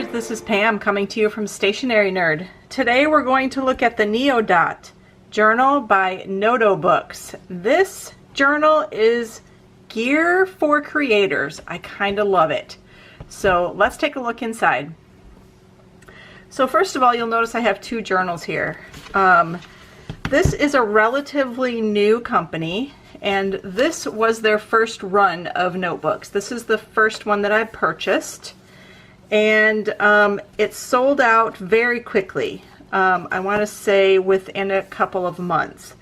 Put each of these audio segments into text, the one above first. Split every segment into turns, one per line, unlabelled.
nerds, this is Pam coming to you from Stationery Nerd. Today we're going to look at the Neodot journal by Notobooks. This journal is gear for creators. I kind of love it. So let's take a look inside. So first of all, you'll notice I have two journals here. This is a relatively new company, and this was their first run of notebooks. This is the first one that I purchased, and it sold out very quickly. I want to say within a couple of months.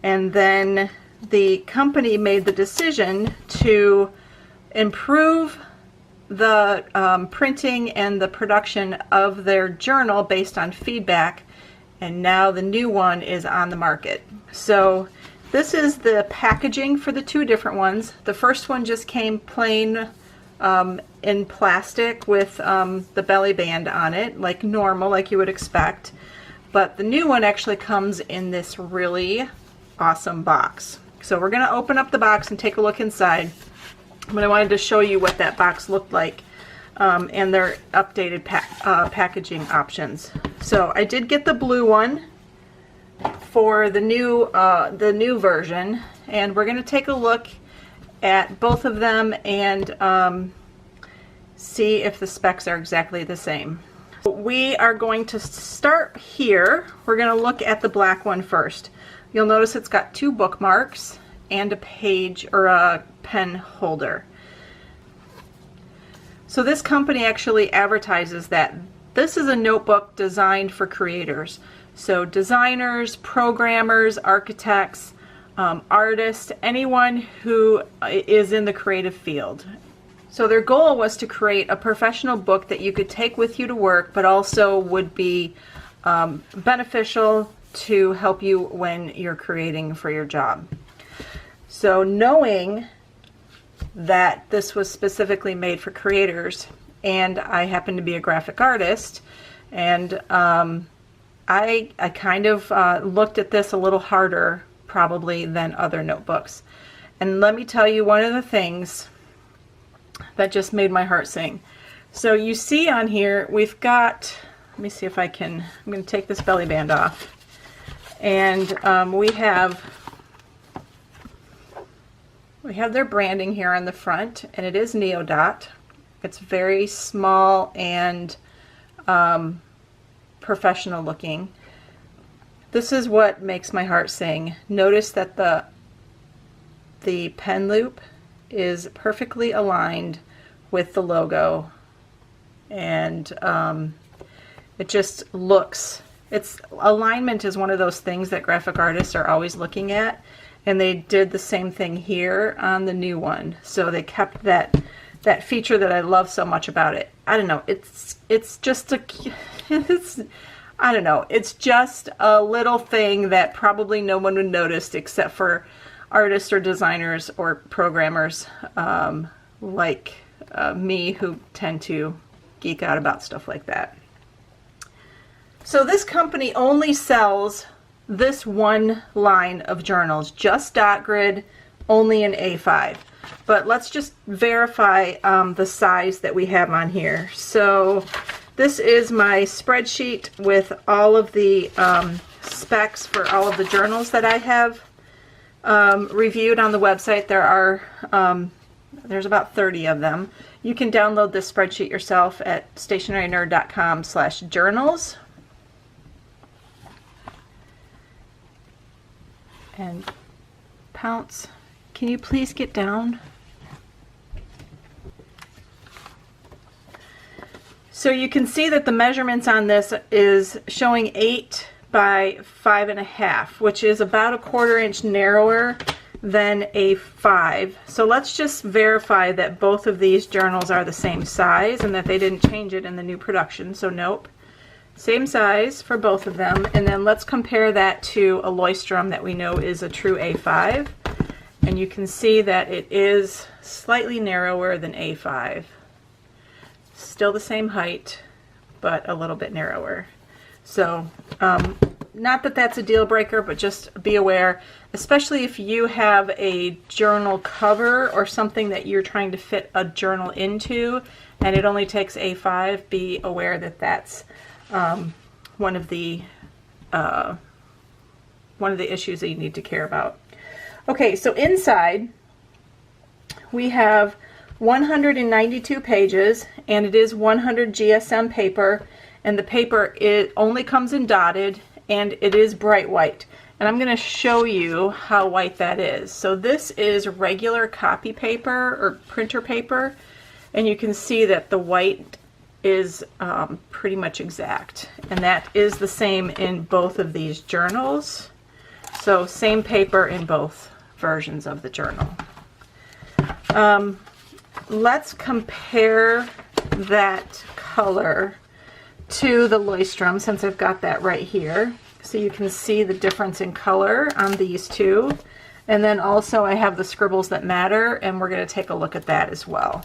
And then the company made the decision to improve the printing and the production of their journal based on feedback, and now the new one is on the market. So this is the packaging for the two different ones. The first one just came plain in plastic with the belly band on it, like normal, like you would expect. But the new one actually comes in this really awesome box. So we're going to open up the box and take a look inside. But I wanted to show you what that box looked like and their updated packaging options. So I did get the blue one for the new version, and we're going to take a look at both of them and see if the specs are exactly the same. We are going to start here. We're going to look at the black one first. You'll notice it's got two bookmarks and a page or a pen holder. So this company actually advertises that this is a notebook designed for creators. So designers, programmers, architects, artists, anyone who is in the creative field. So their goal was to create a professional book that you could take with you to work, but also would be beneficial to help you when you're creating for your job. So knowing that this was specifically made for creators, and I happen to be a graphic artist, and I kind of looked at this a little harder probably than other notebooks. And let me tell you one of the things that just made my heart sing. So you see on here we've got, let me see if I can, I'm going to take this belly band off, and we have their branding here on the front, and it is Neodot. It's very small and professional looking. This is what makes my heart sing. Notice that the pen loop is perfectly aligned with the logo, and it just looks, alignment is one of those things that graphic artists are always looking at, and they did the same thing here on the new one. So they kept that feature that I love so much about it. I don't know, it's just I don't know, it's just a little thing that probably no one would notice except for artists or designers or programmers like me, who tend to geek out about stuff like that. So this company only sells this one line of journals, just dot grid, only in A5. But let's just verify the size that we have on here. So this is my spreadsheet with all of the specs for all of the journals that I have reviewed on the website. There's about 30 of them. You can download this spreadsheet yourself at stationerynerd.com/journals. And Pounce, can you please get down? So you can see that the measurements on this is showing 8 by 5.5, which is about a 1/4 inch narrower than A5. So let's just verify that both of these journals are the same size and that they didn't change it in the new production. So nope, same size for both of them. And then let's compare that to a Leuchtturm that we know is a true A5. And you can see that it is slightly narrower than A5. Still the same height, but a little bit narrower. So not that that's a deal breaker, but just be aware, especially if you have a journal cover or something that you're trying to fit a journal into and it only takes A5. Be aware that that's one of the issues that you need to care about. Okay, so inside we have 192 pages, and it is 100 GSM paper, and the paper only comes in dotted, and it is bright white. And I'm going to show you how white that is. So this is regular copy paper or printer paper, and you can see that the white is pretty much exact. And that is the same in both of these journals. So same paper in both versions of the journal. Let's compare that color to the Leuchtturm, since I've got that right here. So you can see the difference in color on these two. And then also I have the Scribbles That Matter, and we're going to take a look at that as well.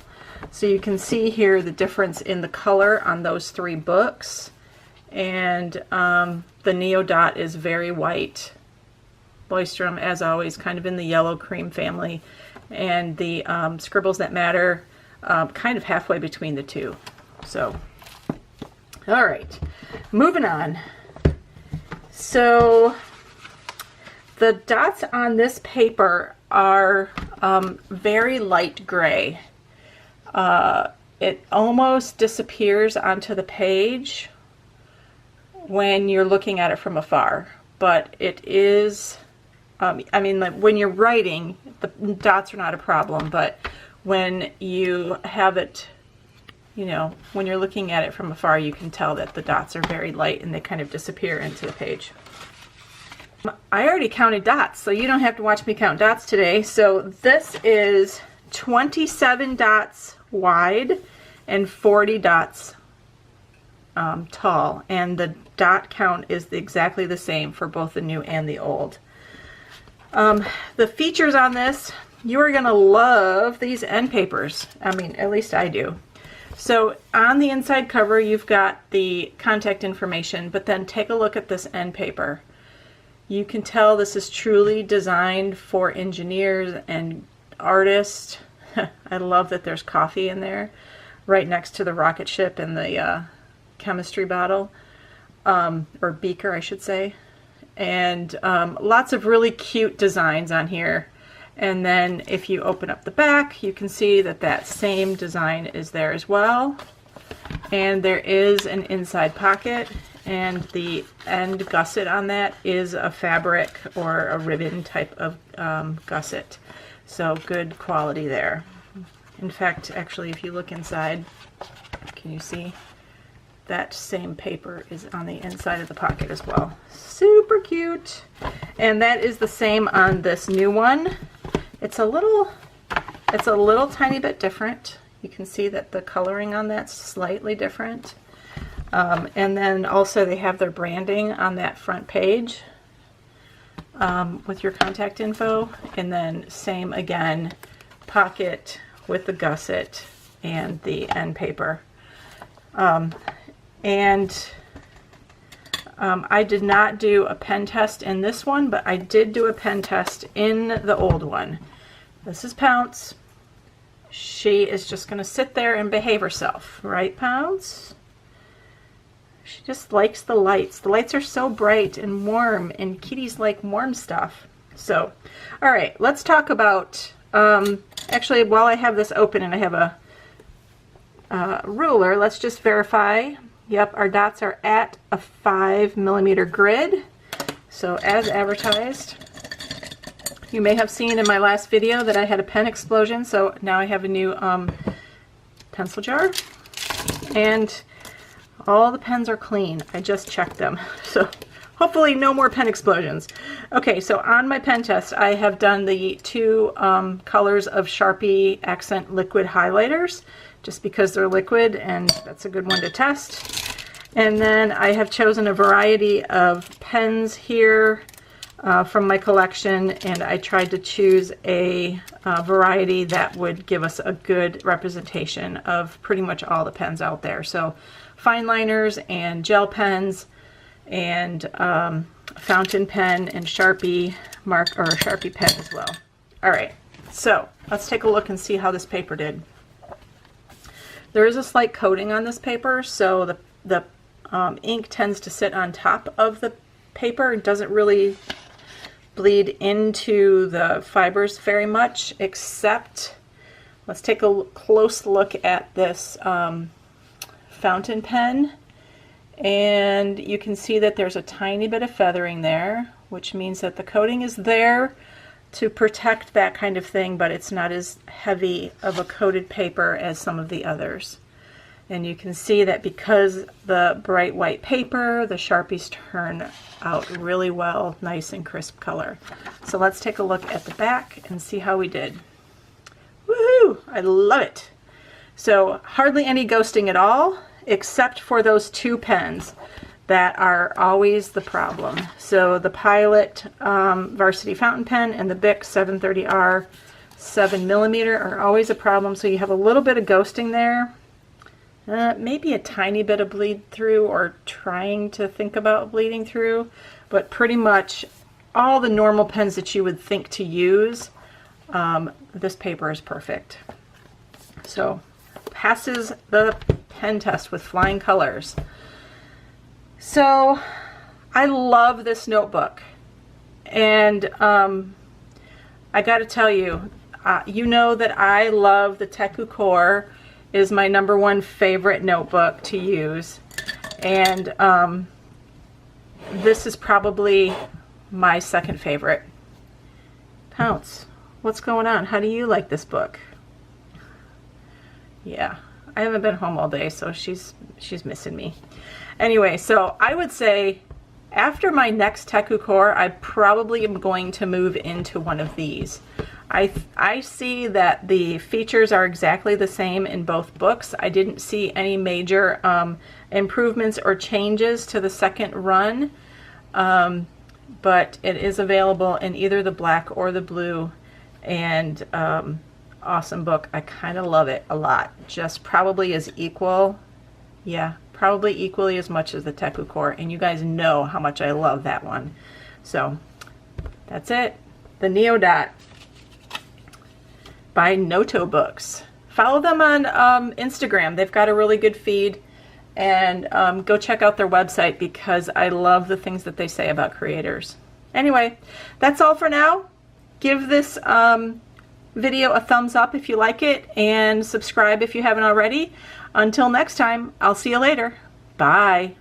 So you can see here the difference in the color on those three books. And the Neo Dot is very white. Leuchtturm, as always, kind of in the yellow cream family. And the Scribbles That Matter, kind of halfway between the two. So, all right, moving on. So the dots on this paper are very light gray. It almost disappears onto the page when you're looking at it from afar, but it is, I mean, like when you're writing, the dots are not a problem, but when you have it, you know, when you're looking at it from afar, you can tell that the dots are very light and they kind of disappear into the page. I already counted dots, so you don't have to watch me count dots today. So this is 27 dots wide and 40 dots tall, and the dot count is exactly the same for both the new and the old. The features on this, you are going to love these end papers. I mean, at least I do. So on the inside cover, you've got the contact information, but then take a look at this end paper. You can tell this is truly designed for engineers and artists. I love that there's coffee in there right next to the rocket ship and the chemistry bottle, or beaker, I should say. And lots of really cute designs on here. And then if you open up the back, you can see that that same design is there as well. And there is an inside pocket, and the end gusset on that is a fabric or a ribbon type of gusset. So good quality there. In fact, actually, if you look inside, can you see? That same paper is on the inside of the pocket as well. Super cute. And that is the same on this new one. It's a little tiny bit different. You can see that the coloring on that's slightly different. And then also they have their branding on that front page with your contact info. And then same again, pocket with the gusset and the end paper. I did not do a pen test in this one, but I did do a pen test in the old one. This is Pounce. She is just going to sit there and behave herself, right, Pounce? She just likes the lights. The lights are so bright and warm, and kitties like warm stuff. So, all right, let's talk about, actually, while I have this open and I have a ruler, let's just verify. Yep, our dots are at a 5mm grid, so as advertised. You may have seen in my last video that I had a pen explosion, so now I have a new pencil jar, and all the pens are clean. I just checked them, so hopefully no more pen explosions. Okay, so on my pen test, I have done the two colors of Sharpie Accent Liquid Highlighters, just because they're liquid, and that's a good one to test. And then I have chosen a variety of pens here from my collection, and I tried to choose a variety that would give us a good representation of pretty much all the pens out there. So fine liners and gel pens and fountain pen and Sharpie mark or Sharpie pen as well. All right, so let's take a look and see how this paper did. There is a slight coating on this paper, so the ink tends to sit on top of the paper. It doesn't really bleed into the fibers very much, except, let's take a close look at this fountain pen, and you can see that there's a tiny bit of feathering there, which means that the coating is there to protect that kind of thing, but it's not as heavy of a coated paper as some of the others. And you can see that because the bright white paper, the Sharpies turn out really well, nice and crisp color. So let's take a look at the back and see how we did. Woohoo! I love it. So hardly any ghosting at all, except for those two pens that are always the problem. So the Pilot Varsity Fountain Pen and the Bic 730R 7mm are always a problem. So you have a little bit of ghosting there. Maybe a tiny bit of bleed through, or trying to think about bleeding through, but pretty much all the normal pens that you would think to use, this paper is perfect. So passes the pen test with flying colors. So I love this notebook, and I got to tell you, you know that I love the Teku Core. Is my #1 favorite notebook to use, and this is probably my second favorite. Pounce, what's going on? How do you like this book? Yeah, I haven't been home all day, so she's missing me. Anyway, so I would say after my next Teku Core, I probably am going to move into one of these. I see that the features are exactly the same in both books. I didn't see any major improvements or changes to the second run, but it is available in either the black or the blue, and awesome book. I kind of love it a lot. Just probably as equal, yeah, probably equally as much as the Teku Core, and you guys know how much I love that one. So that's it, the Neodot by Notobooks. Follow them on Instagram. They've got a really good feed, and go check out their website because I love the things that they say about creators. Anyway, that's all for now. Give this video a thumbs up if you like it, and subscribe if you haven't already. Until next time, I'll see you later. Bye.